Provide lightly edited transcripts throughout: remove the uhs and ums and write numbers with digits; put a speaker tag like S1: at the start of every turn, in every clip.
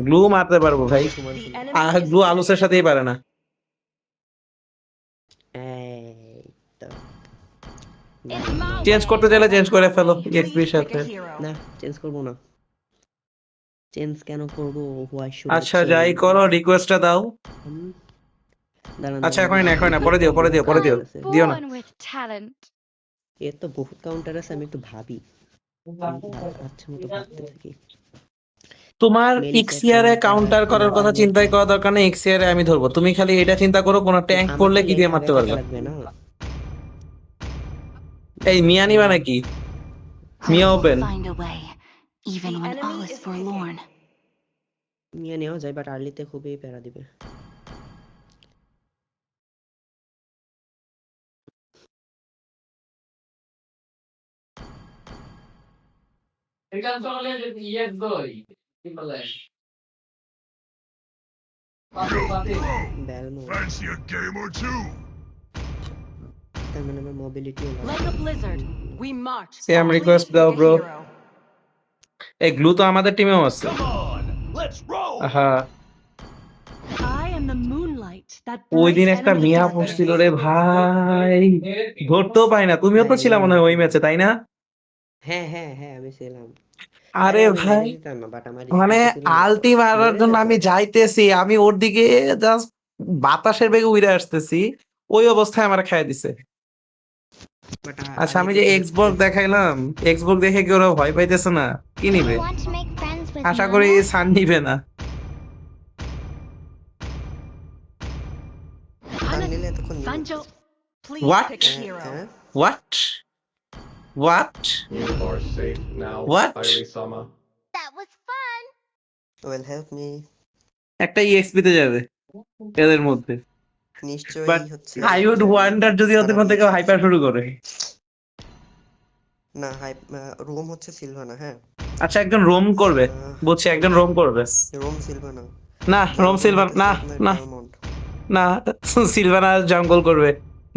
S1: Glue মারতে পারবো ভাই,
S2: সমান
S3: The
S2: সমান।
S3: enemy is
S1: গ্লু আলুসের
S3: ahead.
S1: সাথেই পারে না।
S2: এই তো
S3: It's
S2: গেল
S3: my
S2: মাল।
S1: চেঞ্জ
S3: way
S1: করতে চাইলে
S3: or the
S1: চেঞ্জ করে ফেলো
S3: highway.
S1: এক্সপির
S3: Please pick
S1: সাথে।
S3: a hero.
S2: না চেঞ্জ করব না। চেঞ্জ কেন করব? হোয়াই শুড আই
S1: আচ্ছা যাই
S2: চেঞ্জ?
S1: করো, রিকোয়েস্টটা দাও।
S2: দাঁড়ান
S1: আচ্ছা
S2: দাঁড়ান,
S1: এখন না,
S2: আমি
S1: এখন না,
S2: দেখি
S1: পরে
S2: এর
S1: দিও,
S2: তো
S1: পরে
S2: বহুত
S1: দিও, পরে দিও,
S2: কাউন্টার
S4: I was
S2: আছে।
S1: দিও না।
S4: born with talent.
S2: এর তো বহুত কাউন্টার আছে, আমি একটু ভাবি। আমি আচ্ছা মতো ভাবতে থাকি।
S1: তোমার
S2: মেলিসা
S1: এক্সিয়ারে কাউন্টার করার কথা
S2: নাটালিয়া
S1: চিন্তাই করার দরকার নেই, এক্সিয়ারে আমি ধরবো। তুমি খালি এটা চিন্তা করো কোন ট্যাঙ্ক
S2: আমার
S1: পড়লে
S2: তো
S1: কি
S2: লেন
S1: দিয়ে
S2: আগে
S1: মারতে
S2: থাকা
S1: পারবে।
S2: লাগবে না?
S1: এই মিয়া নিবা নাকি? মিয়া
S4: I will
S1: open.
S4: find a way, even
S3: The
S4: when
S3: enemy
S4: all is
S3: is
S4: forlorn.
S2: নিয়ে নেওয়া যায়, বাট আর্লিতে খুবই প্যারা দিবে। ব্যালমো
S5: Fancy a game or two?
S2: তার মানে আমার মোবিলিটিও
S3: Like a
S2: লাগবে।
S3: blizzard, we march.
S1: Siam
S3: Please
S1: request
S3: pick
S1: দাও
S3: a
S1: ব্রো।
S3: hero.
S1: এই গ্লু তো আমাদের টিমেও আছে।
S5: Come on, let's roll!
S1: আহা,
S3: I am the moonlight that
S1: ওই দিন
S3: breaks
S1: একটা
S3: enemy
S1: মিয়া
S3: darkness.
S1: পড়ছিল রে ভাই, ধরতেও পাই না। তুমিও তো ছিলা মনে হয় ওই ম্যাচে, তাই না?
S2: হ্যাঁ হ্যাঁ হ্যাঁ, আমি ছিলাম।
S1: আরে
S2: আমি
S1: ভাই,
S2: মাইরে দিতাম না, বাট আমার
S1: মানে
S2: স্কিলটা ছিল না তো।
S1: আলটি মারার
S2: মরে
S1: জন্য
S2: যেত।
S1: আমি যাইতেছি, আমি ওর দিকে জাস্ট বাতাসের বেগে উড়ে আসতেছি, ওই অবস্থায় আমার খাইয়ে দিছে।
S2: বাট
S1: আচ্ছা আমি
S2: আর্লিতে
S1: যে
S2: তো
S1: এক্সবক্স দেখাইলাম, এক্সবক্স দেখে কি ওরা ভয় পাইতেছে না? কি
S6: Do
S1: নিবে?
S6: you want to make friends with
S1: আশা করি
S6: Nana?
S1: সান নিবে না।
S2: সান নিলে এতক্ষণ নিয়ে
S3: Sancho,
S2: নিত।
S3: please
S1: What?
S3: pick a hero.
S2: হ্যাঁ
S1: what what
S7: You are safe now,
S1: What?
S7: Irisama.
S6: That was fun.
S2: Well help me.
S1: একটা ইএক্সপি তে যাবে এদের মধ্যে, বাট
S2: নিশ্চয়ই হচ্ছে
S1: আই উড ওয়ান্ডার যদি ওদের মধ্যে কেউ হাইপার শুরু করে।
S2: না রোম হচ্ছে সিলভানা। হ্যাঁ
S1: আচ্ছা একজন রোম করবে, বুঝছি, একজন রোম করবে।
S2: রোম সিলভানা।
S1: না রোম সিলভার না, না না, সিলভানা জঙ্গল করবে,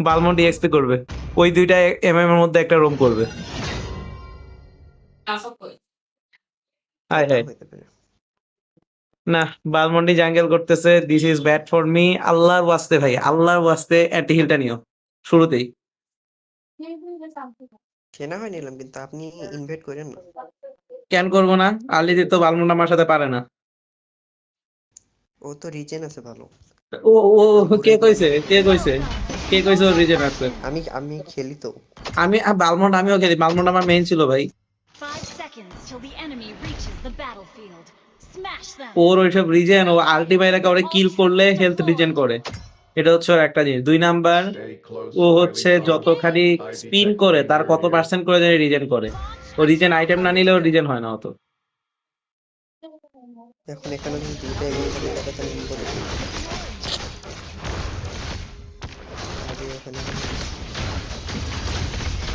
S1: বালমন্ড এক্সপি করবে, ওই দুইটা এমএম এর মধ্যে একটা রোম করবে। হাই হাই, না বালমন্ডি জাঙ্গেল করতেছে, this is bad for me. আল্লাহর ওয়াস্তে ভাই, আল্লাহর ওয়াস্তে অ্যান্টি হিলটা নিও শুরুতেই।
S2: সেনা হয় নিলাম, কিন্তু আপনি ইনভাইট করেন না।
S1: কেন করবো না? আর্লিদির তো বালমন্ড আমার সাথে পারে না।
S2: ও তো রিজেন আছে ভালো।
S1: ও ও কে
S2: ঘুরাই দিলাম।
S1: কইছে, কে কইছে, কে কইছে ওর রিজেন আছে?
S2: আমি খেলি তো।
S1: আমি বালমন্ড আমিও খেলি, বালমন্ড আমার মেইন ছিল ভাই।
S4: 5 seconds till the enemy reaches the battlefield. Smash them.
S1: ওর ওইসব রিজেন, ও আল্টি মাইরাকে ওরে কিল করলে হেলথ রিজেন করে, এটা হচ্ছে ওর একটা জিনিস। দুই নাম্বার,
S7: Stay close,
S1: ও হচ্ছে
S7: Irisama.
S1: যতখানি
S7: I
S1: স্পিন
S7: detect
S1: করে তার
S7: danger
S1: কত
S7: here.
S1: পার্সেন্ট করে জানি রিজেন করে। ও রিজেন আইটেম না নিলেও রিজেন হয় না অত।
S2: এখন এখানে যদি দুইটা এগিয়ে থাকে তাহলে তাহলে বিপদে পড়ি। আগে এখানে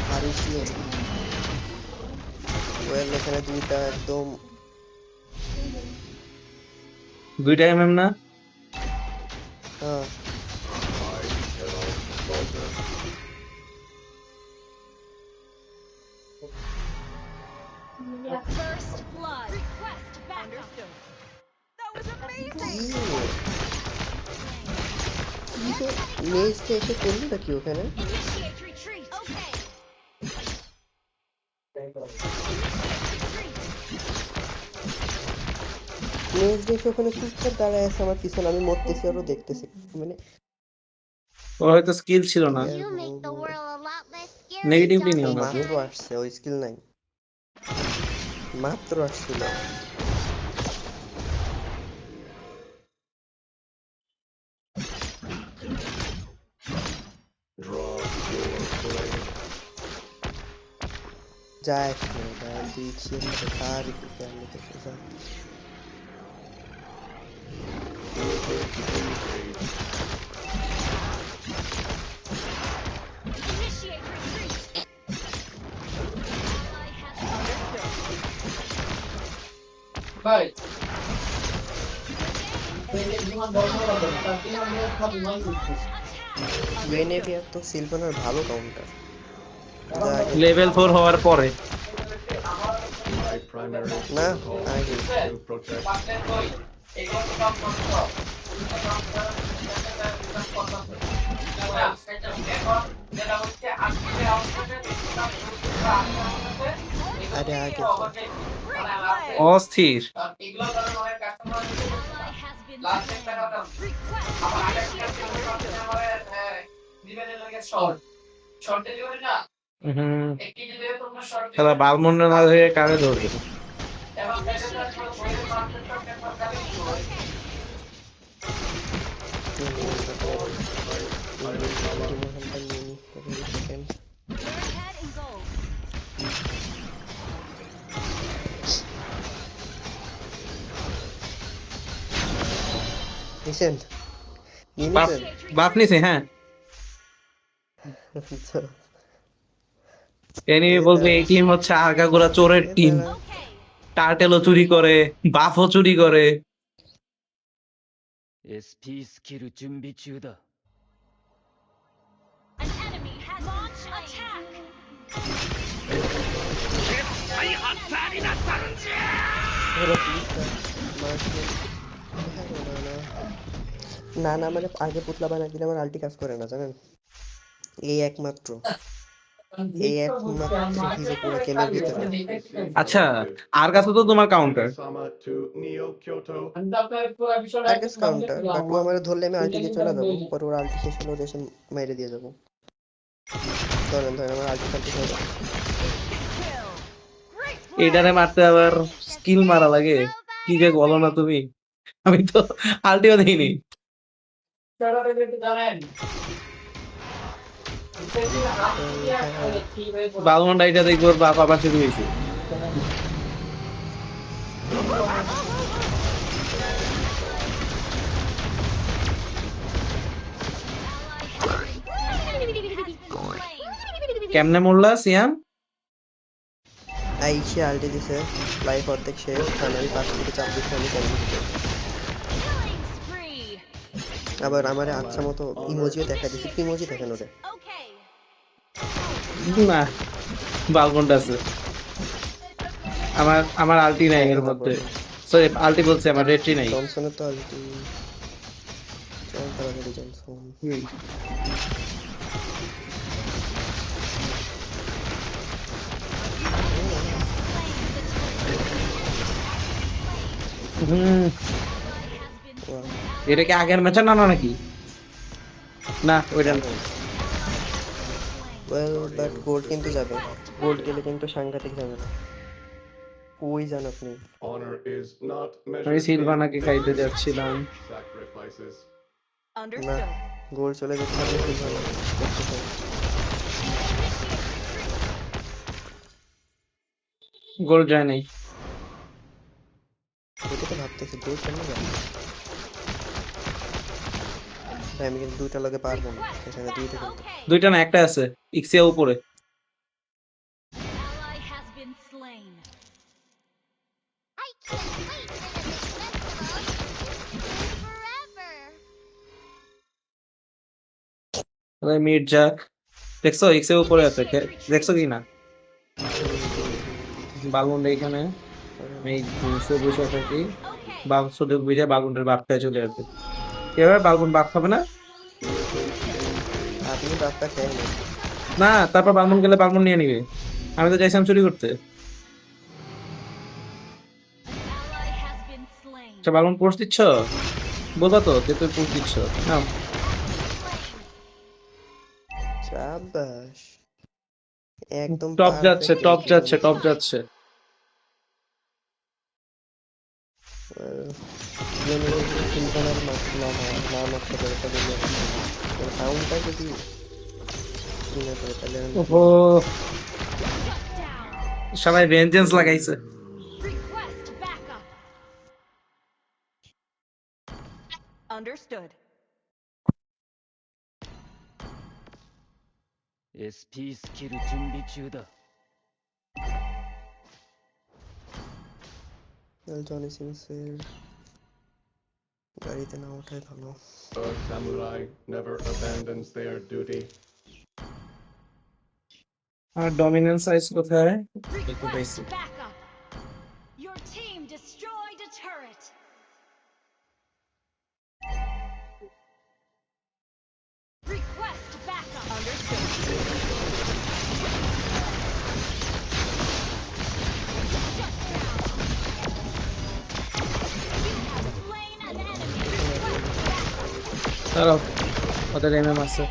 S2: হারিয়েছিলেন। ওয়েল এখানে দুইটা একদম
S1: দুইটা এমএম না?
S2: হ্যাঁ
S4: First blood. Request backup.
S3: That was amazing.
S2: মেজটা এসে করলোটা কি ওখানে?
S4: Initiate retreat. Okay.
S2: মেজ দেখে ওখানে চুপচাপ দাঁড়ায় আছে আমার পিছনে, আমি মরতেছি আরও দেখতেছি। মানে
S1: ও হয়তো স্কিল ছিল না,
S6: You make the world a lot less scary,
S1: negatively
S6: Johnny
S1: নিও না।
S2: মাত্র আসছে, ওই স্কিল নাই, মাত্র আসছিল।
S7: Draw your blade.
S2: যায় দিয়েছি তার আমি দেখে যা।
S4: Initiate retreat. Ally has
S2: ইউএনএভিআর তো সিলভানার ভালো কাউন্টার।
S1: লেভেল 4 হওয়ার পরে
S7: My primary
S2: Nah,
S7: protocol
S2: I
S7: is
S2: do.
S7: to protect.
S2: আরে আগে যা।
S4: Great play.
S1: অস্থির।
S4: An ally has been slain. Request initiate surrender.
S1: হুম, তাহলে বালমন্ড না ধরে কারে ধরবে?
S4: Initiate retreat. Okay.
S2: রিমোশনটা নিয়ে নি 30 second.
S4: We're ahead in gold.
S2: নিছেন? নিয়ে
S1: বাপ
S2: নিছেন?
S1: বাপ নিছে, হ্যাঁ।
S2: আচ্ছা।
S1: এনিমি
S2: এ
S1: বলবে
S2: তারা
S1: এই টিম হচ্ছে আগাগোড়া চোরের
S2: এ
S1: টিম,
S2: তারা
S4: Okay.
S1: টার্টেলও চুরি করে, বাফও চুরি করে।
S8: SP スキル準備中だ。
S4: An enemy has launched attack.
S2: হলো পুলিশটা মারছে। না না মানে আগে পুতলা বানাই দিলে আমার আলটি কাজ করে না জানেন, এই একমাত্র ভিজে পুরো গেমের ভিতরে।
S1: আচ্ছা, আর কাছে তো তোমার counter.
S7: Sama to Neo Kyoto.
S2: আর কাছে কাউন্টার বাট ও আমার ধরলে আমি আলটি দিয়ে চলে যাবো, পরে ওর আলটি শেষ হলে ওদের এসে মেরে দিয়ে যাবো। ধরেন ধরেন আমার আলটি ফালটি হয়ে যাবে।
S4: Kill. Great play.
S1: এটারে মারতে আবার স্কিল মারা লাগে, কি যে বলো না তুমি। আমি তো আলটিও দেইনি। বালমন্ড আইটা দেখবো ওর বাপ আবার শুরু হয়েছে। কেমনে মরলা সিয়াম?
S2: আইসে আলটি দিছে, লাইফ অর্ধেক শেষ, আর আমি পাশ থেকে চাপ দিচ্ছি আমি কেমন দিতে।
S4: Killing spree.
S2: আবার আমার আচ্ছা মতো ইমোজিও দেখা দিচ্ছে, কি ইমোজি দেখেন ওরে।
S4: Okay.
S1: না, বালমন্ড আছে। আমার আমার আলটি নাই এর মধ্যে, সরি আলটি বলছে, আমার রেট্রি নাই।
S2: জনসনের তো আলটি চল তাড়াতাড়ি জনসন।
S1: হুম, এটা কি আগের ম্যাচে না নাকি? না ওইটা না।
S2: ওয়েল বাট গোল্ড কিন্তু যাবে, গোল্ড গেলে কিন্তু সাংঘাতিক ঝামেলা। কই যান আপনি?
S7: Honor is not
S1: আমি
S7: measured in
S1: সিলভানাকে খাইতে যাচ্ছিলাম।
S7: sacrifices.
S2: না
S4: Understood.
S2: গোল্ড চলে যেতে হবে সিলভানা করতে চাই।
S1: গোল যায় নাই।
S2: এটা তো ভাবতেছি গোল্ড কেন যাবে। ভাই আমি কিন্তু দুইটা লগে পারবো না, এখানে দুইটা কিন্তু।
S4: Okay.
S1: দুইটা না, একটা আছে ইক্সিয়া উপরে।
S4: Ally has been slain.
S6: I can't wait for the big festival. Forever.
S1: Mid যাক, দেখছো ইক্সিয়া উপরে আছে, দেখছো কি না? বালমন্ড এখানে এই বসে থাকি,
S4: Okay.
S1: বাল সুযোগ বুঝে বালমন্ডের বাপ খাই চলে আসবে। এবার বালমন্ড বাপ খাবে না?
S2: আপনি বাপটা খেয়ে নেন।
S1: না, তারপর বালমন্ড গেলে বালমন্ড নিয়ে নিবে। আমি তো চাইছিলাম চুরি করতে।
S4: Ally has been slain.
S1: আচ্ছা বালমন্ড পোস্ট দিচ্ছ, বলবা তো যে তুই পোস্ট দিচ্ছ না?
S2: শাবাশ, একদম
S1: টপ যাচ্ছে,
S2: পারফেক্ট
S1: টপ
S2: এন্ট্রি
S1: যাচ্ছে,
S2: করেছে।
S1: টপ যাচ্ছে।
S2: সিলভানার না নষ্ট করে তাহলে কাউন্টটা যদি কিনে করে তাহলে আমি
S1: ওহো, সবাই ভেঞ্জেন্স লাগাইছে।
S4: Request backup. Understood.
S8: SP スキル準備中だ。
S2: Johnny সিন্সের গাড়িতে না ওঠাই ভালো।
S7: A samurai never abandons their duty.
S1: আর ডমিনেন্স সাইজ কোথায়? এই তো
S4: Request
S1: পাইছি।
S4: backup.
S1: দাঁড়াও, ওদের এমএম আছে।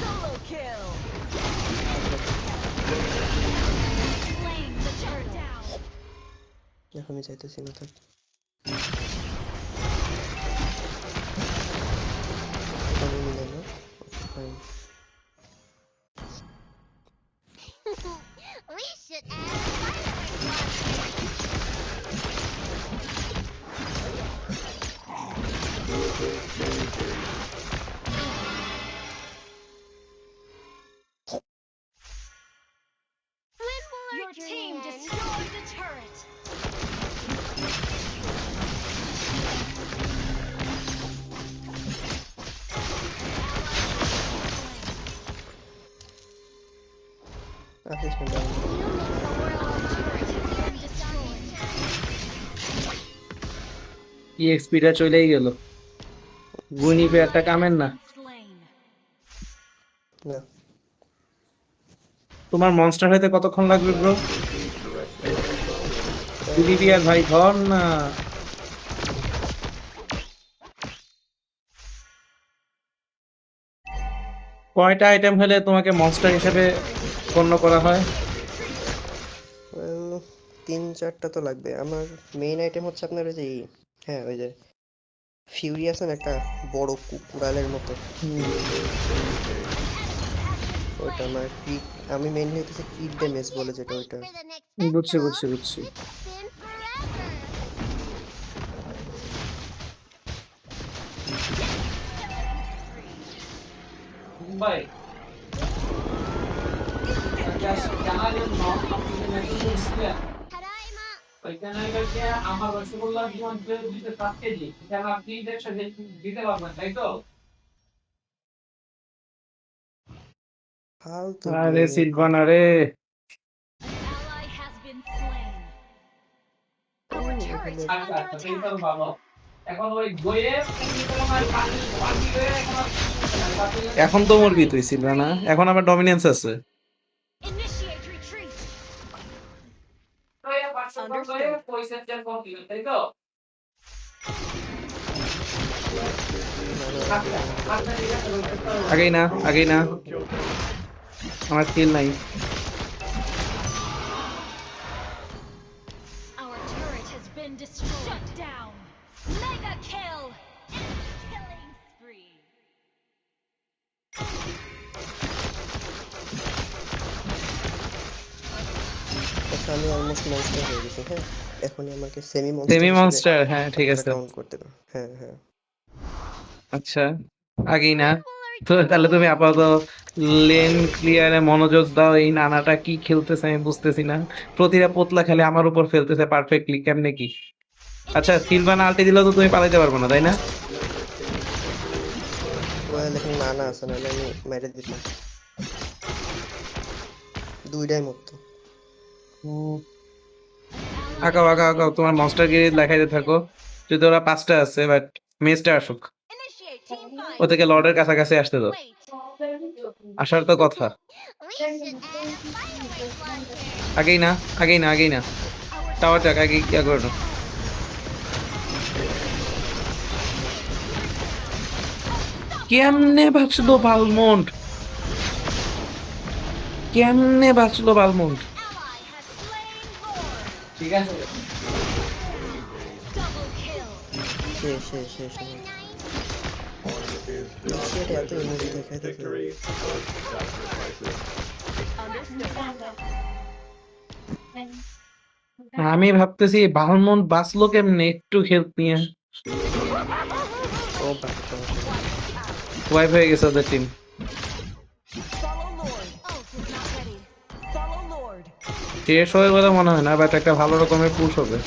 S4: Solo kill. Slaying the turret down.
S2: এখন আমি চাইতেছি না থাক। আমি মিলে না। Fine.
S6: We should add fireworks launcher. One more
S4: Your team
S6: turn.
S4: destroyed the turret.
S2: আসিস না down.
S6: You make the world a
S4: Turret
S6: turret.
S4: has been destroyed.
S1: EXP-টা চলেই গেল। গুনি পেয়ারটা কামের না।
S4: Been slain.
S2: না।
S1: তোমার মনস্টার হইতে কতক্ষণ লাগবে ব্রো? গুনি পেয়ার ভাই ধর না। কয়টা আইটেম হলে তোমাকে মনস্টার হিসেবে গণ্য করা হয়?
S2: Well, 3-4টা তো লাগবে। আমার মেইন আইটেম হচ্ছে আপনার ওই যে হ্যাঁ ওই যে ফিউরি আছে না একটা বড় কুড়ালের মতো, ওইটা আমার ক্রিট, আমি মেইনলি হইতেছে ক্রিট ড্যামেজ বলে যেটা ওইটা।
S6: For the next
S1: বুঝছি
S6: festival,
S1: বুঝছি বুঝছি।
S6: it's been forever.
S1: ভাই জানালেন না আপনি মেসেজ করেছিলেন
S6: Tadaima.
S1: ওইখানে গিয়ে আমার রসগোল্লা দিতে 7 কেজি এটা আপনি দিতে পারবেন তাই তো?
S2: ফালতু
S1: আরে
S2: বুইনি।
S1: সিলভানা রে,
S4: An ally has been slain. Our turret is
S1: আচ্ছা
S4: under
S1: আচ্ছা
S4: attack.
S1: তো ভালো। এখন ওই বইয়ে পানি হয়ে এখন তো মরবি তুই সিলভানা, এখন আবার ডমিনেন্স আছে।
S4: Initiate retreat.
S1: তাই তো? আগেই না আগেই না, আমার কিল নাই।
S4: Our turret has been destroyed. Shut down. Mega kill. Killing spree.
S2: আচ্ছা আমি অলমোস্ট মনস্টার হয়ে গেছি, হ্যাঁ এখনই আমাকে সেমি মনস্টার
S1: সেমি
S2: হিসেবে
S1: মনস্টার, হ্যাঁ ঠিক
S2: আপনারা
S1: আছে।
S2: কাউন্ট করতে পারেন। হ্যাঁ হ্যাঁ।
S1: আচ্ছা আগেই না,
S6: One more
S1: তো তাহলে তুমি
S6: turn.
S1: আপাতত লেন ক্লিয়ারে মনোযোগ দাও। এই নানাটা কি খেলতেছে আমি বুঝতেছি না, প্রতিটা পোতলা খেলে আমার উপর ফেলতেছে পারফেক্টলি, কেমনে কি? আচ্ছা সিলভানা আলটি দিলেও তো তুমি পালাইতে পারবো না তাই না?
S2: ওয়েল এখানে নানা আছে, নাহলে আমি মেরে দিতাম। দুইটাই মরতো।
S1: আগাও আগাও আগাও, তোমার মনস্টার গিরি দেখাইতে থাকো। যদি ওরা 5টা আছে, বাট মেজটা আসুক,
S4: Initiate team fight.
S1: ও থেকে লর্ডের কাছাকাছি আসতে দাও।
S4: Wait.
S1: আসার তো কথা।
S6: We should add a fireworks launcher.
S1: আগেই না আগেই না আগেই না,
S4: Our
S1: টাওয়ার
S4: turret
S1: যাক আগে কি করো না। কেমনে বাঁচলো বালমন্ড, কেমনে বাঁচলো বালমন্ড?
S4: ally has slain Lord.
S1: ঠিক আছে
S4: Double kill.
S2: শেষ শেষ শেষ
S6: Play
S2: আমার।
S6: nice.
S7: One is
S2: পিছিয়ে এত
S7: the
S2: ইমোজি দেখাইতেছে।
S7: victory was sacrifices.
S1: আমি ভাবতেছি বালমন্ড বাঁচলো কেমনে, একটু হেল্প নিয়ে।
S2: ও বাকি সমস্যা নেই।
S1: ওয়াইপ হয়ে গেছে ওদের team.
S4: Follow Lord. Ult is not ready. Follow Lord.
S1: শেষ হয়ে বলে মনে হয় না, বাট একটা ভালো রকমের পুশ হবে।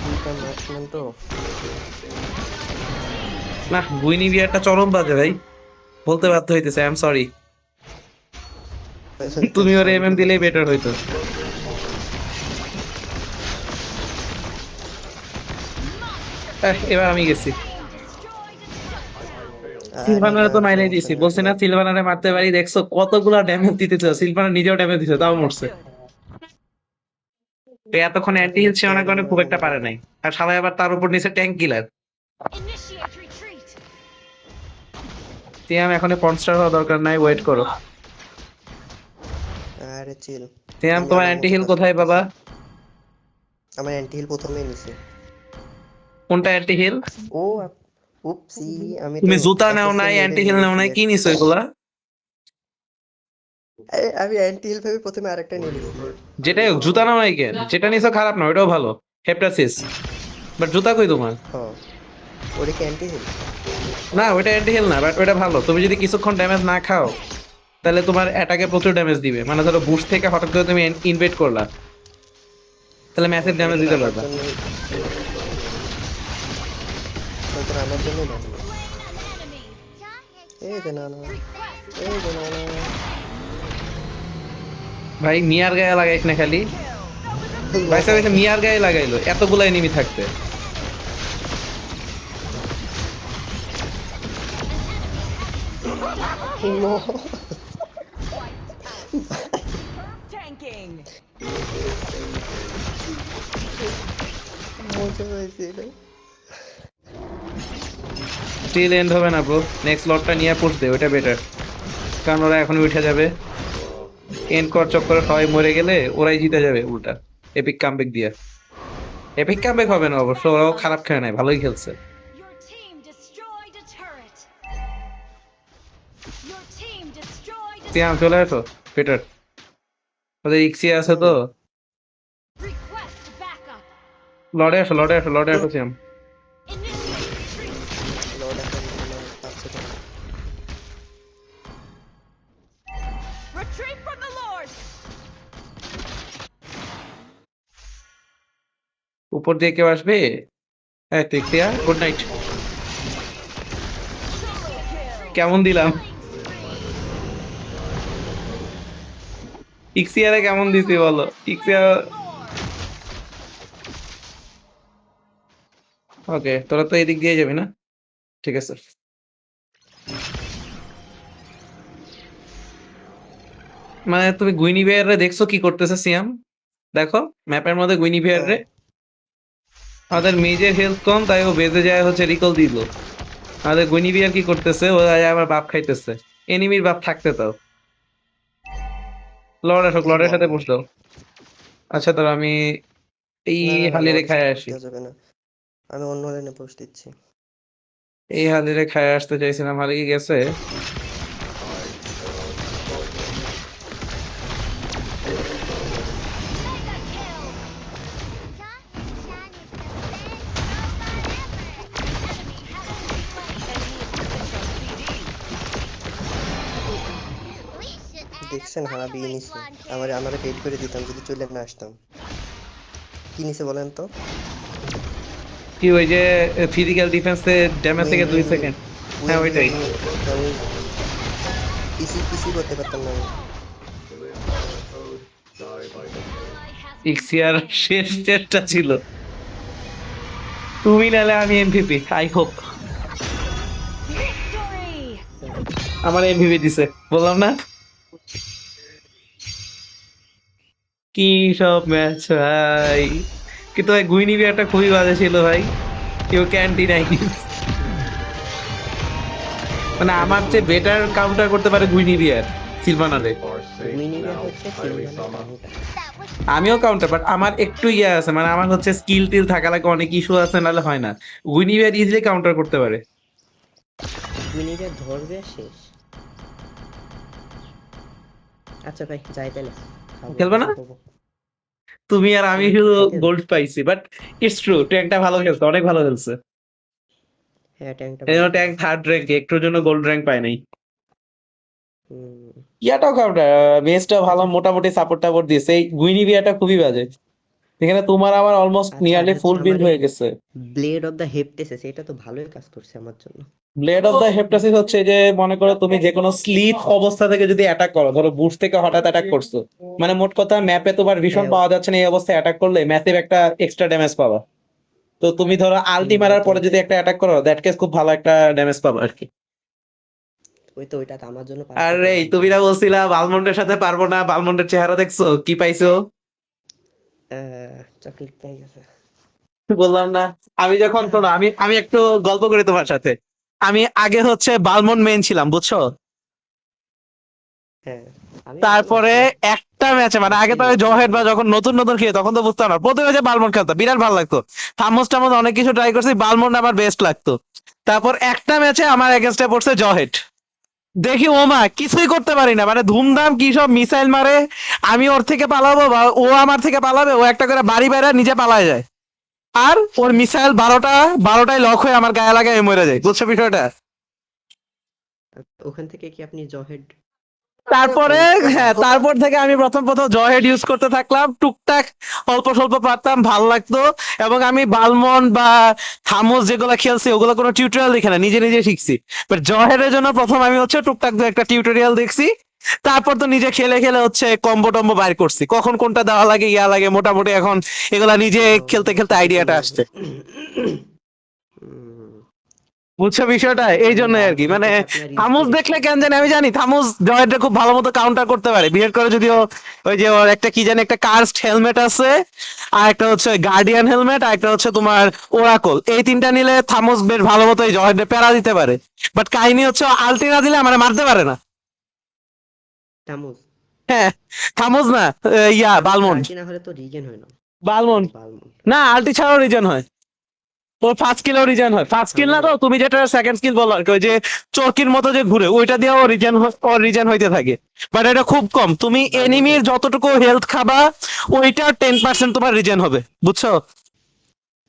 S2: দুইটা মার্কসম্যান তো
S1: না গুইনি বিয়ারটা চরম বাজে ভাই, বলতে বাধ্য হইতেছে, আই এম সরি। তুমি ওর এমএম দিলেই বেটার হইতো। এবার আমি গেছি।
S4: Destroyed a turret.
S1: সিলভানারে তো মাইরে দিছি,
S2: সমস্যা
S1: বলছি না
S2: নেই।
S1: সিলভানারে মারতে পারি, দেখছো কতগুলা ড্যামেজ দিতেছে, সিলভানা নিজেও ড্যামেজ দিছে তাও মরছে। তো এতক্ষণ অ্যান্টি হিল সে অনেক খুব একটা পারে নাই, আর সবাই আবার তার উপর নিচে ট্যাঙ্ক কিলার।
S4: Initiate retreat.
S1: সিয়াম এখন পনস্টার হওয়া দরকার নাই, ওয়েট করো।
S2: আরে চিল,
S1: সিয়াম
S2: আমি
S1: তোমার
S2: আমার
S1: অ্যান্টি
S2: মতো
S1: হিল
S2: কাজ
S1: কোথায়
S2: করতেছি।
S1: বাবা?
S2: আমার অ্যান্টি হিল প্রথমেই নিছি।
S1: কোনটা অ্যান্টি হিল?
S2: ও উপসি, আমি তো
S1: তুমি জুতা নাও
S2: এসএসএ
S1: নাই,
S2: মেরে
S1: অ্যান্টি হিল নাও
S2: নিয়েছি
S1: নাই, কি
S2: একটা।
S1: নিছো এগুলা?
S2: আমি অ্যান্টি হিল ভেবে প্রথমে আরেকটা নিয়ে নিছি।
S1: যেটাই হোক জুতা নাও নাই কেন? যেটা নিছো খারাপ না, ওটাও ভালো, হেপ্টাসিস। বাট জুতা কই তোমার?
S2: হ্যাঁ, ওটা কি অ্যান্টি হিল?
S1: না ওটা অ্যান্টি হিল না, বাট ওটা ভালো। তুমি যদি কিছুক্ষণ ড্যামেজ না খাও তাহলে তোমার অ্যাটাকে প্রচুর ড্যামেজ দিবে। মানে ধরো বুস্ট থেকে হঠাৎ করে তুমি ইনভেট করলা, তাহলে ম্যাসিভ
S2: তাহলে
S1: ড্যামেজ
S2: তো
S1: দিতে
S2: আমার
S1: পারবা।
S2: জন্যই, তাহলে তো আমার জন্যই ভালো।
S4: Slain an enemy.
S2: এই যে না না,
S4: Request
S2: এই যে না না।
S1: ভাই মিয়ার গায়ে লাগাইস না খালি, ভাই সাহেব এটা মিয়ার গায়ে লাগাইলো এতগুলা এনিমি থাকতে।
S2: No,
S3: Tanking.
S2: মজা হয়েছে এটা।
S1: স্টিল এন্ড হবে না ব্রো, নেক্সট লটটা নিয়ে পুশ দে, ওটা বেটার। কারণ ওরা এখন উঠে যাবে, এন্ড কর চক্করে সবাই মরে গেলে ওরাই জিতে যাবে উল্টা, এপিক কামব্যাক দিয়ে। এপিক কামব্যাক হবে না অবশ্য, ওরাও খারাপ খেলে নাই, ভালোই খেলছে।
S4: Your team destroyed a turret. Your team destroyed a
S1: সিয়াম চলে আসো, বেটার। ওদের ইক্সি আছে তো,
S4: request backup.
S1: লড়ে আসো লড়ে আসো লড়ে আসো সিয়াম।
S4: Initiate retreat.
S2: লর্ড এখন মানে 5 second.
S3: Retreat from the Lord.
S1: উপর দিয়ে কেউ আসবে? হ্যাঁ তুই ক্লিয়ার, গুড নাইট। কেমন দিলাম? ইক্সিয়ারে কেমন দিছি বলো? ইক্সিয়ার ওকে, তোরা তো এদিক দিয়ে যাবি না? ঠিক আছে। মানে তুমি গুইনিভিয়ার রে দেখছো কি করতেছে সিয়াম? দেখো ম্যাপের মধ্যে গুইনিভিয়ার রে, আমাদের মেজর হেলথ কম তাই ও বেঁধে যায় হচ্ছে রিকল দিল। আমাদের গুইনিভিয়ার কি করতেছে, ও যায় আমার বাপ খাইতেছে, এনিমির বাপ থাকতে তাও। লর্ড আসো,
S2: কি
S1: লর্ডের সাথে
S2: বলেন?
S1: পুশ দাও। আচ্ছা ধরো আমি এই
S2: না না না,
S1: হালি
S2: লর্ডের
S1: রেখায়
S2: সাথে পুশ
S1: আসি,
S2: দেওয়া যাবে না, আমি অন্য লাইনে পুশ দিচ্ছি।
S1: এই হালি রেখায় আসতে চাইছিলাম, হালি কি গেছে?
S2: দেখছেন হারাবি নিছে, আমারে পেড করে দিতাম যদি চলে না আসতাম। কি নিছে বলেন তো?
S1: কি ওই যে ফিজিক্যাল ডিফেন্সে ড্যামেজ থেকে 2 সেকেন্ড? হ্যাঁ ওইটাই।
S2: আমি পিসি করতে পারতাম না আমি।
S7: Die by the
S1: ইক্সিয়ার শেষ চেষ্টা ছিল, তুমি নালে আমি এমভিপি, আই হোপ।
S4: Victory.
S1: আমার এমভিপি দিছে, বললাম না? কি সব ম্যাচ ভাই! কিন্তু ভাই গুইনিভিয়ারটা খুবই বাজে ছিল ভাই, কেউ ক্যান্টি নাই। মানে আমার চেয়ে বেটার কাউন্টার করতে পারে গুইনিভিয়ার সিলভানারে।
S7: are safe
S2: মিনিমের
S7: now,
S2: হচ্ছে
S7: Kairi
S2: সিলভারের
S7: Sama.
S2: কাউন্টার।
S1: আমিও কাউন্টার, বাট আমার একটু ইয়ে আছে, মানে আমার হচ্ছে স্কিল টিল থাকা লাগে, অনেক ইস্যু আছে, নাহলে হয় না। গুইনিভিয়ার ইজিলি কাউন্টার করতে পারে।
S2: মিনিটে ধরবে আর শেষ। আচ্ছা ভাই যাই তাহলে, খাবো
S1: খেলবে না?
S2: গোসল করবো।
S1: তুমি আর আমি শুধু
S2: খাইতে
S1: গোল্ড পাইছি, বাট ইটস ট্রু ট্যাঙ্কটা ভালো খেলছে, অনেক ভালো খেলছে।
S2: হ্যাঁ ট্যাঙ্কটা
S1: এই
S2: ভালো
S1: ট্যাঙ্ক
S2: খেলছে।
S1: থার্ড র্যাঙ্কে, একটুর জন্য গোল্ড র্যাঙ্ক পায় নাই।
S2: হুম,
S1: ইয়াটাও কাউন্টার, মেজটা ভালো, মোটামুটি সাপোর্ট টাপোর্ট দিয়েছে। এই গুইনিভিয়াটা খুবই বাজে, এখানে তোমার আমার অলমোস্ট
S2: আচ্ছা
S1: নিয়ারলি
S2: হচ্ছে
S1: ফুল বিল্ড হয়ে গেছে।
S2: ব্লেড অফ দ্য হেপটেসিস, এটা তো ভালোই কাজ করছে আমার জন্য।
S1: ব্লেড অফ দ্য হেপ্টাসিস হচ্ছে যে, মনে করো তুমি যে কোনো স্লিপ অবস্থা থেকে যদি অ্যাটাক করো, ধরো বুস্ট থেকে হঠাৎ অ্যাটাক করছো, মানে মোট কথা ম্যাপে তোমার ভীষণ
S2: হ্যাঁ,
S1: পাওয়া যাচ্ছে না, এই অবস্থায় অ্যাটাক করলে ম্যাসিভ একটা এক্সট্রা ড্যামেজ পাবা। তো তুমি ধরো আলটি মারার পরে যদি একটা অ্যাটাক করো, দ্যাট কেস খুব ভালো একটা ড্যামেজ পাবো আর কি।
S2: ওই তো ওইটা তো আমার জন্য
S1: আরে
S2: পারফেক্ট।
S1: তুমি না বলছিলা বালমন্ডের সাথে পারবো না, বালমন্ডের চেহারা দেখছো কি পাইছো?
S2: চকলেট পেয়ে গেছে।
S1: বললাম না। আমি যখন শোনো, আমি আমি একটু গল্প করি তোমার সাথে। আমি আগে হচ্ছে বালমন্ড মেইন ছিলাম বুঝছো।
S2: হ্যাঁ, আমি আগেও
S1: তারপরে
S2: আছি।
S1: একটা ম্যাচে মানে আগে তো
S2: স্টিল
S1: আমি
S2: আছি
S1: জহেড বা
S2: ভালো।
S1: যখন নতুন নতুন খেলি তখন তো বুঝতাম না, প্রথমে যে বালমন্ড খেলতাম বিরাট ভালো লাগতো। থামোস টামোস অনেক কিছু ট্রাই করছি, বালমন্ড আমার বেস্ট লাগতো। তারপর একটা ম্যাচে আমার এগেনস্টে পড়ছে জহেড। দেখি ও মা কিছুই করতে পারি না, মানে ধুমধাম কি সব মিসাইল মারে। আমি ওর থেকে পালাবো বা ও আমার থেকে পালাবে, ও একটা করে বাড়ি বাইরে নিজে পালায় যায়। আর ওর মিসাইল 12টায় লক হয়ে আমার গায়ে লাগায় মরে যায়, বুঝছো বিষয়টা?
S2: ওখান থেকে কি আপনি জহেড
S1: তারপরে
S2: ইউজ করা?
S1: হ্যাঁ, তারপর থেকে আমি প্রথম প্রথম জয়হেড ইউজ করতে থাকলাম, টুকটাক অল্প স্বল্প পারতাম, ভাল লাগতো। এবং আমি বালমন বা থামোস যেগুলো খেলছি ওগুলো কোনো টিউটোরিয়াল দেখে না, নিজে নিজে শিখছি। বাট জয়হেডের জন্য প্রথম আমি হচ্ছে টুকটাক দু একটা টিউটোরিয়াল দেখছি। তারপর তো নিজে খেলে খেলে হচ্ছে কম্বো টম্বো বাইর করছি, কখন কোনটা দেওয়া লাগে ইয়া লাগে মোটামুটি এখন এগুলা নিজে খেলতে খেলতে আইডিয়াটা
S2: শিখে
S1: আসছে।
S2: হুম,
S1: বুঝছো বিষয়টা? এই
S2: মানে
S1: জন্য আর কি,
S2: বালমন্ড
S1: মানে
S2: থেকে আপনার
S1: থামুস দেখলে
S2: ইন্সপিরেশন।
S1: কেন জানি আমি জানি থামুস জয়েন্টে খুব ভালো মতো কাউন্টার করতে পারে, বিশেষ করে যদিও ওই যে ওর একটা কি জানি একটা কার্সড হেলমেট আছে, আর একটা হচ্ছে গার্ডিয়ান হেলমেট, আর একটা হচ্ছে তোমার ওরাকল, এই তিনটা নিলে থামুস বেশ ভালো মতো এই জয়েন্টে প্যারা দিতে পারে। বাট কাহিনী হচ্ছে আলটি না দিলে আমার মারতে পারে না।
S2: টামুস
S1: হ্যাঁ, থামুস না, ইয়া
S2: টামুসের
S1: বালমন্ড।
S2: আলটি না হলে তো রিগেন হয় না। ও
S1: বালমন্ড
S2: বালমন্ড।
S1: না, আলটি ছাড়াও রিজন হয়। ওর ফার্স্ট স্কিলও রিজেন হয়, ফার্স্ট স্কিল না
S2: আমার
S1: তো তুমি যেটা সেকেন্ড স্কিল বলো আর কি, ওই যে চরকির মতো যে ঘুরে ওইটা দিয়েও রিজেন ওর রিজেন হইতে থাকে। বাট এটা খুব কম, তুমি এনিমির
S2: বালমন্ডের
S1: যতটুকু হেলথ খাবা ওইটা 10% তোমার রিজেন হবে, বুঝছো?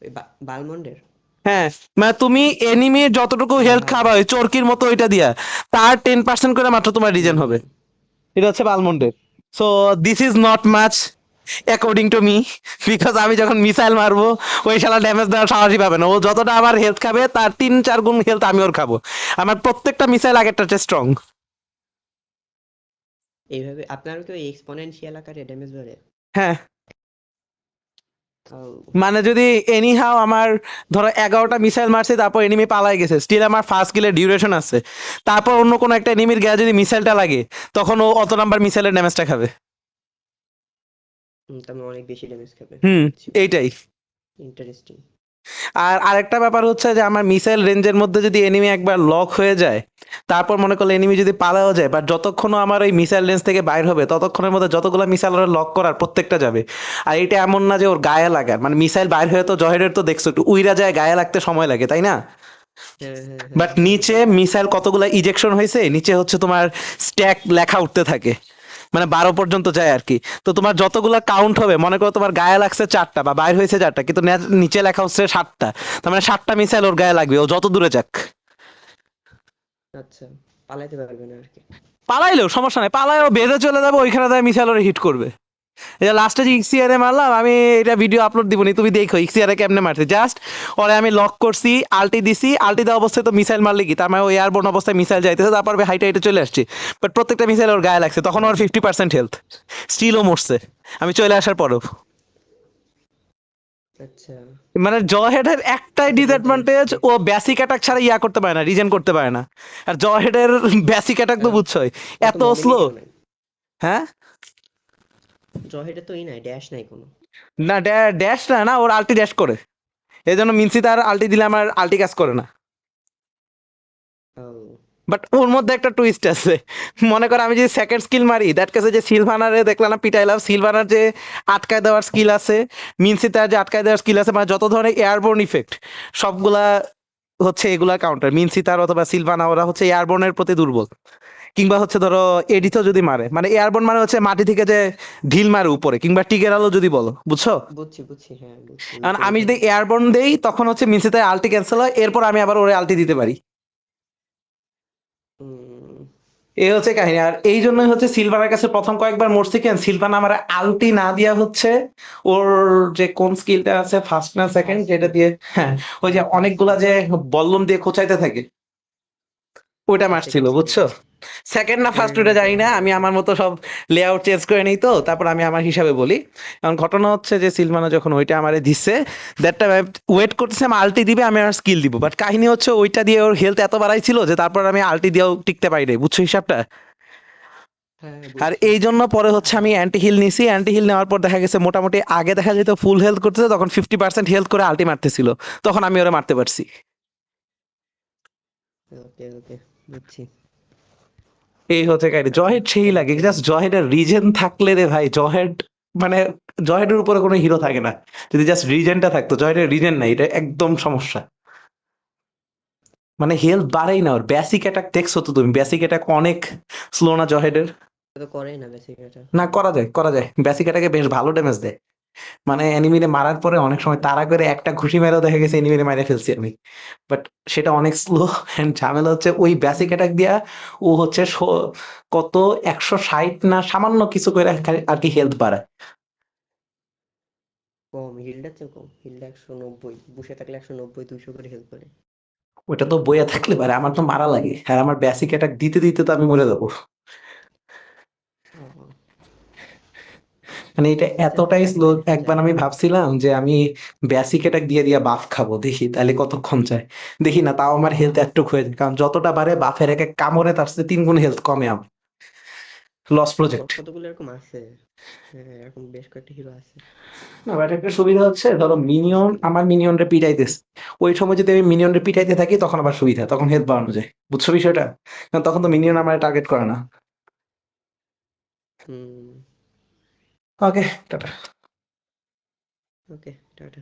S2: ওই বালমন্ডের
S1: হ্যাঁ, মানে তুমি এনিমির যতটুকু হেলথ
S2: আহ,
S1: খাবা ওই চরকির মতো ওইটা দিয়া তার 10% করে মাত্র তোমার রিজেন
S2: হুম,
S1: হবে। এটা হচ্ছে বালমন্ডের। So this is not much according to me, because আমি যখন মিসাইল মারবো ওই শালা ড্যামেজ দেওয়ার সাহসই পাবে না। ও যতটা আমার হেলথ খাবে তার 3-4 গুণ হেলথ আমি ওর খাবো। আমার প্রত্যেকটা মিসাইল আগেরটা স্ট্রং।
S2: এইভাবে আপনার কি ওই এক্সপোনেনশিয়াল আকারে ড্যামেজ বাড়ে?
S1: হ্যাঁ,
S2: ও,
S1: মানে যদি এনি হাও আমার ধরো 11টা মিসাইল মারছে তারপর এনিমি পালাই গেছে, স্টিল আমার ফার্স্ট কিলের ডিউরেশন আছে। তারপর অন্য কোনো একটা এনিমির গায়ে যদি মিসাইলটা লাগে তখন ও অত নাম্বার মিসাইলের ড্যামেজটা খাবে।
S2: তার মানে অনেক বেশি ড্যামেজ খাবে।
S1: হুম,
S2: বুঝছি বুঝছি।
S1: এইটাই।
S2: ইন্টারেস্টিং।
S1: আর আরেকটা ব্যাপার হচ্ছে যে আমার মিসাইল রেঞ্জের মধ্যে যদি এনিমি একবার লক হয়ে যায়, তারপর মনে করলে এনিমি যদি পালাও যায়, বাট যতক্ষণ আমার ওই মিসাইল রেঞ্জ থেকে বাইর হবে ততক্ষণের মধ্যে যতগুলো মিসাইল ওরা লক করার প্রত্যেকটা যাবে। আর এটা এমন না যে ওর গায়ে লাগার, মানে মিসাইল বাইর হয়ে তো জহেডের তো দেখছো একটু উইরা যায়, গায়ে লাগতে সময় লাগে তাই না?
S2: হ্যাঁ হ্যাঁ হ্যাঁ
S1: বাট নিচে মিসাইল কতগুলো ইজেকশন হয়েছে নিচে হচ্ছে তোমার স্ট্যাক লেখা উঠতে থাকে, মানে 12 পর্যন্ত যায় আর কি। তো তোমার যতগুলা কাউন্ট হবে, মনে করো তোমার গায়ে লাগছে 4টা বা বাইর হয়েছে 4টা, কিন্তু নিচে লেখা হচ্ছে 7টা, তার মানে 7টা মিসাইল ওর গায়ে লাগবে ও যত দূরে যাক।
S2: আচ্ছা, পালাইতে পারবে না আর কি।
S1: পালাইলেও সমস্যা নাই, পালাইও বেঁধে চলে যাবে ওইখানে তাই মিসাইল ওরে হিট করবে। এটা লাস্টে যে ইক্সিয়ারে মারলাম আমি, এটা ভিডিও আপলোড দিবনি, তুমি দেখো ইক্সিয়ারে কেমনে মারছি। জাস্ট ওরে আমি লক করছি, আলটি দিছি, আলটি দেওয়া অবস্থায় তো মিসাইল মারলে কি তার মানে ওই এয়ারবোর্ন অবস্থায় মিসাইল যাইতেছে, তারপর হাইটে হাইটে চলে আসছি। বাট প্রত্যেকটা মিসাইল ওর গায়ে লাগছে, তখন ওর 50% হেলথ, স্টিলও মরছে আমি চলে আসার পরও।
S2: আচ্ছা,
S1: মানে জহেডের একটাই
S2: এটা তো
S1: ডিসঅ্যাডভান্টেজ,
S2: ইন্টারেস্টিং।
S1: ও বেসিক অ্যাটাক ছাড়া ইয়া করতে পারে না, রিজেন করতে পারে না। আর জহেডের বেসিক অ্যাটাক তো বুঝছোই,
S2: ও তো
S1: এত স্লো।
S2: মোবিলিটিও নাই।
S1: হ্যাঁ,
S2: জহেডে তো নাই, ড্যাশ নাই কোনো।
S1: না ড্যাশ না, না ওর আলটি ড্যাশ করে, এই জন্য মিনসি তার আলটি দিলে আমার আলটি কাজ করে না।
S2: ও,
S1: বাট ওর মধ্যে একটা টুইস্ট আছে। মনে করো আমি যদি সেকেন্ড স্কিল মারি, দ্যাট কেসে যে সিলভানারে দেখলাম না পিটাইলাম, সিলভানার যে আটকায় দেওয়ার স্কিল আছে, মিনসি তার যে আটকায় দেওয়ার স্কিল আছে, মানে যত ধরনের এয়ারবোর্ন ইফেক্ট সবগুলা হচ্ছে এগুলা কাউন্টার। মিনসি তার অথবা সিলভানা ওরা হচ্ছে এয়ারবোর্নের প্রতি দুর্বল। কিংবা হচ্ছে ধরো এডিথও যদি মারে, মানে এয়ারবোর্ন মানে হচ্ছে মাটি থেকে যে ঢিল মারে উপরে, কিংবা টিকের আলো যদি বলো, বুঝছো?
S2: বুঝছি বুঝছি, হ্যাঁ বুঝছি,
S1: কারণ
S2: নিচে
S1: আমি
S2: উঠে
S1: যদি
S2: যায়।
S1: এয়ারবোর্ন দেই তখন হচ্ছে মিনসি তার আলটি ক্যান্সেল হয়, এরপর আমি আবার ওরে আলটি দিতে পারি।
S2: হুম,
S1: এই হচ্ছে কাহিনী। আর এই জন্যই হচ্ছে সিলভারের কাছে প্রথম কয়েকবার মরছি কেন, সিলভান আমার আলটি না দিয়া হচ্ছে ওর যে কোন স্কিলটা আছে ফার্স্ট না সেকেন্ড
S2: ফার্স্ট
S1: যেটা
S2: স্কিল।
S1: দিয়ে, হ্যাঁ, ওই যে
S2: হ্যাঁ, ফার্স্ট
S1: অনেকগুলা
S2: স্কিল।
S1: যে বল্লম দিয়ে খোঁচাইতে থাকে, ওইটা মারছিল বুঝছো, সেকেন্ড না ফার্স্ট ওটা জানি না, আমি আমার মতো সব লেআউট চেঞ্জ করে নেই তো, তারপর আমি আমার হিসাবে বলি। এখন ঘটনা হচ্ছে যে সিলভানা যখন ওইটা আমারে দিচ্ছে, দ্যাটটা ওয়েট করতেছে আমি আলটি দিবে, আমি আর স্কিল দিব, বাট কাহিনী হচ্ছে ওইটা দিয়ে ওর হেলথ এত বাড়াইছিল যে তারপর আমি আলটি দিয়েও টিকতে পারি নাই, বুঝছো হিসাবটা।
S2: হ্যাঁ
S1: আর
S2: বুঝছি।
S1: এই জন্য পরে হচ্ছে আমি অ্যান্টি হিল নিছি, অ্যান্টি হিল নেওয়ার পর দেখা গেছে মোটামুটি আগে দেখা যেত ফুল হেলথ করতেছে তখন 50% হেলথ করে আলটি মারতেছিল, তখন আমি ওরা মারতে পারছি।
S2: ওকে ওকে, বুঝছি।
S1: এই হচ্ছে কাহিনী। জহেড সেই লাগে, জাস্ট জহেডের রিজেন থাকলে রে ভাই, জহেড মানে জহেডের উপরে কোনো হিরো থাকে না, যদি জাস্ট রিজেনটা থাকতো, জহেডের রিজেন নাই, এটা একদম সমস্যা। মানে হেলথ বাড়েই না ওর, বেসিক অ্যাটাক দেখছো তো তুমি, বেসিক অ্যাটাক অনেক স্লো না জহেডের?
S2: তো করেই না বেসিক এটা।
S1: না করা যায়, করা যায়, বেসিক অ্যাটাকে বেশ ভালো ড্যামেজ দেয়। মানে এনিমিরে মারার পরে অনেক সময় তাড়া করে একটা ঘুষি মেরেও দেখা গেছে এনিমিরে মারে ফেলছি আমি, বাট সেটা অনেক স্লো। এন্ড ঝামেলা হচ্ছে ওই বেসিক অ্যাটাক দিয়া ও হচ্ছে কত 160 না সামান্য কিছু করে আর কি হেলথ বাড়ায়।
S2: কম, হিলটার চেয়ে কম, হিলটা 190, বুশে থাকলে 190 200 করে হেল্প করে।
S1: ওটা তো বইয়া থাকলে পারে, আমার তো মারা লাগে, আর আমার বেসিক অ্যাটাক দিতে দিতে তো আমি মরে যাবো।
S2: ও,
S1: মানে এটা
S2: আচ্ছা
S1: এতটাই স্লো, একবার
S2: যাই
S1: আমি
S2: হোক।
S1: ভাবছিলাম যে আমি বেসিক অ্যাটাক দিয়ে দিয়ে বাফ খাবো, দেখি তাহলে কতক্ষণ যায়। দেখি না, তাও আমার হেলথ একটু হয়ে যায়, কারণ যতটা বাড়ে বাফের এক এক কামড়ে তার চেয়ে 3 গুণ হেলথ কমে আমার। Loss project.
S2: কতগুলো এরকম আছে। হ্যাঁ এরকম বেশ কয়েকটা হিরো আছে।
S1: না বাট একটা সুবিধা হচ্ছে, ধরো মিনিয়ন আমার মিনিয়নরে পিটাইতেছে, ওই সময় যদি আমি মিনিয়নরে পিটাইতে থাকি তখন আবার সুবিধা, তখন হেলথ বাড়ানো যায়, বুঝছো বিষয়টা? কারণ তখন তো মিনিয়ন আমার টার্গেট করে না।
S2: হুম।
S1: ওকে, টাটা।
S2: ওকে, টাটা।